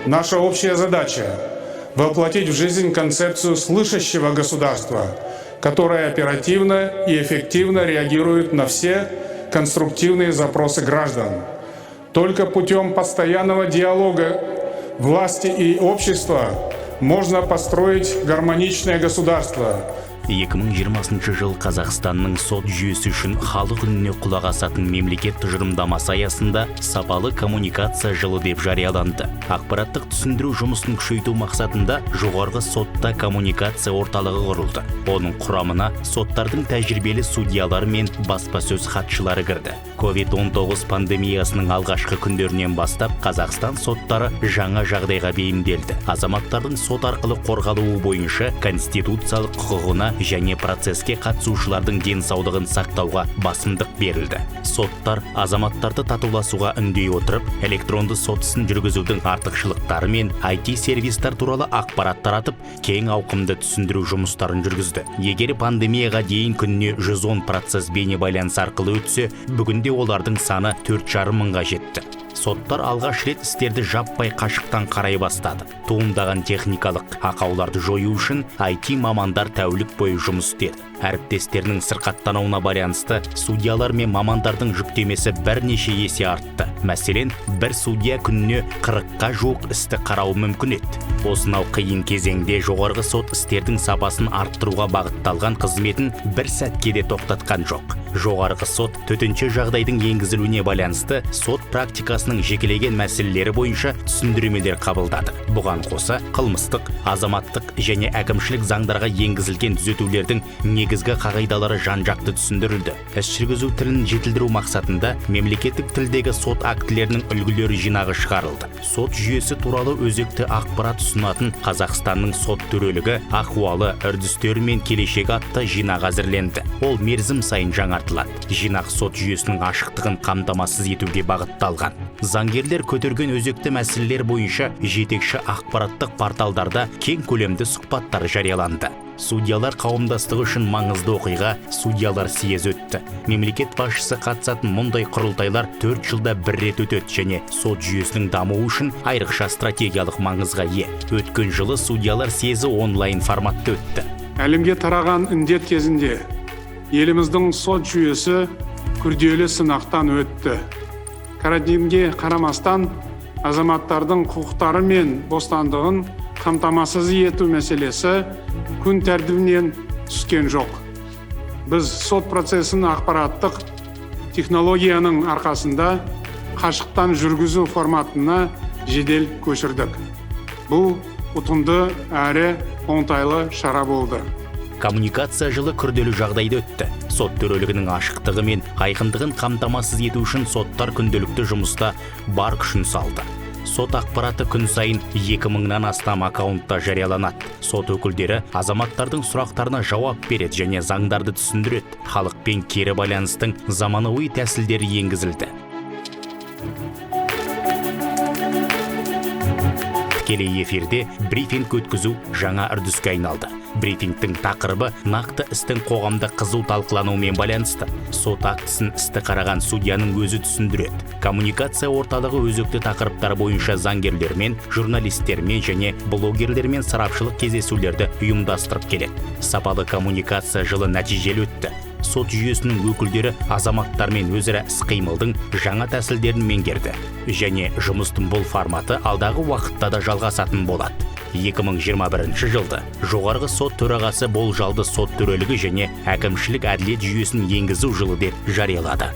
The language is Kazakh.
Наша общая задача – воплотить в жизнь концепцию слышащего государства, которое оперативно и эффективно реагирует на все конструктивные запросы граждан. Только путем постоянного диалога власти и общества можно построить гармоничное государство. 2020 жыл Қазақстанның сот жүйесі үшін халық үніне құлақ асатын мемлекет тұжырымдамасы аясында сапалы коммуникация жылы деп жарияланды. Ақпараттық түсіндіру жұмысын күшейту мақсатында жоғарғы сотта коммуникация орталығы құрылды. Оның құрамына соттардың тәжірибелі судьялары мен баспасөз хатшылары кірді. COVID-19 пандемиясының алғашқы күндерінен бастап Қазақстан соттары жаңа жағдайға бейімделді. Азаматтардың сот арқылы қорғалуы бойынша конституциялық құқығына және процеске қатысушылардың денсаулығын сақтауға басымдық берілді. Соттар азаматтарды татуласуға үндей отырып, электронды сот ісін жүргізудің артықшылықтары мен IT-сервистер туралы ақпарат таратып, кең ауқымды түсіндіру жұмыстарын жүргізді. Егер пандемияға дейін күніне 110 процесс бейнебайланыс арқылы өтсе, бүгінде олардың саны 4,5 мыңға жетті. Соттар алғаш рет істерді жаппай қашықтан қарай бастады. Туындаған техникалық ақауларды жою үшін IT мамандар тәулік бойы жұмыс істеді. Әріптестерінің сырқаттануына байланысты судьялар мен мамандардың жүктемесі бірнеше есе артты. Мәселен, бір судья күніне 40-қа жуық істі қарауы мүмкін еді. Осынау қиын кезеңде жоғарғы сот істердің сапасын арттыруға бағытталған қызметін бір сәтке де тоқтатқан жоқ. Жоғарғы сот төтенше жағдайдың енгізілуіне байланысты сот практикасының жекелеген мәселелері бойынша түсіндірмелер қабылдады. Бұған қоса қылмыстық, азаматтық және әкімшілік заңдарға енгізілген түзетулердің негізгі қағидалары жан-жақты түсіндірілді. Іс жүргізу тілін жетілдіру мақсатында мемлекеттік тілдегі сот актілерінің үлгілері жинағы шығарылды. Сот жүйесі туралы өзекті ақпарат ұсынатын Қазақстанның сот төрелігі ахуалы, үрдістері мен келешегі атты жинақ әзірленді. Ол мерзім сайын жаңартылады. Жинақ сот жүйесінің ашықтығын қамтамасыз етуге бағытталған. Заңгерлер көтерген өзекті мәселелер бойынша жетекші ақпараттық порталдарда кең көлемді сұхбаттар жарияланды. Судьялар қауымдастығы үшін маңызды оқиға судьялар съезі өтті. Мемлекет басшысы қатысатын мұндай құрылтайлар 4 жылда бір рет өтеді және сот жүйесінің дамуы үшін айрықша стратегиялық маңызға ие. Өткен жылы судьялар съезі онлайн форматта өтті. Әлемге тараған індет кезінде еліміздің сот жүйесі күрделі сынақтан өтті. Карантинге қарамастан азаматтардың құқықтары мен бостандығын қамтамасыз ету мәселесі күн тәртібінен түскен жоқ. Біз сот процесін ақпараттық технологияның арқасында қашықтан жүргізу форматына жедел көшірдік. Бұл ұтымды әрі оңтайлы шара болды. Коммуникация жылы күрделі жағдайда өтті. Сот төрелігінің ашықтығы мен айқындығын қамтамасыз ету үшін соттар күнделікті жұмыста бар күшін салды. Сот ақпараты күн сайын 2000-нан астам аккаунтта жарияланады. Сот өкілдері азаматтардың сұрақтарына жауап береді және заңдарды түсіндіреді. Халықпен кері байланыстың заманауи тәсілдері енгізілді. Тікелей эфирде брифинг өткізу жаңа үрдіске айналды. Брифингтің тақырыбы нақты істің қоғамда қызу талқылануымен байланысты. Сот актісін істі қараған судьяның өзі түсіндіреді. Коммуникация орталығы өзекті тақырыптар бойынша заңгерлермен, журналистермен және блогерлермен сарапшылық кездесулерді ұйымдастырып келеді. Сапалы коммуникация жылы нәтижелі өтті. Сот жүйесінің өкілдері азаматтармен өзара іс-қимылдың жаңа тәсілдерін меңгерді және жұмыстың бұл форматы алдағы уақытта да жалғасатын болады. 2021 жылды жоғарғы сот төрағасы болжалды сот төрелігі және әкімшілік әділет жүйесін енгізу жылы деп жариялады.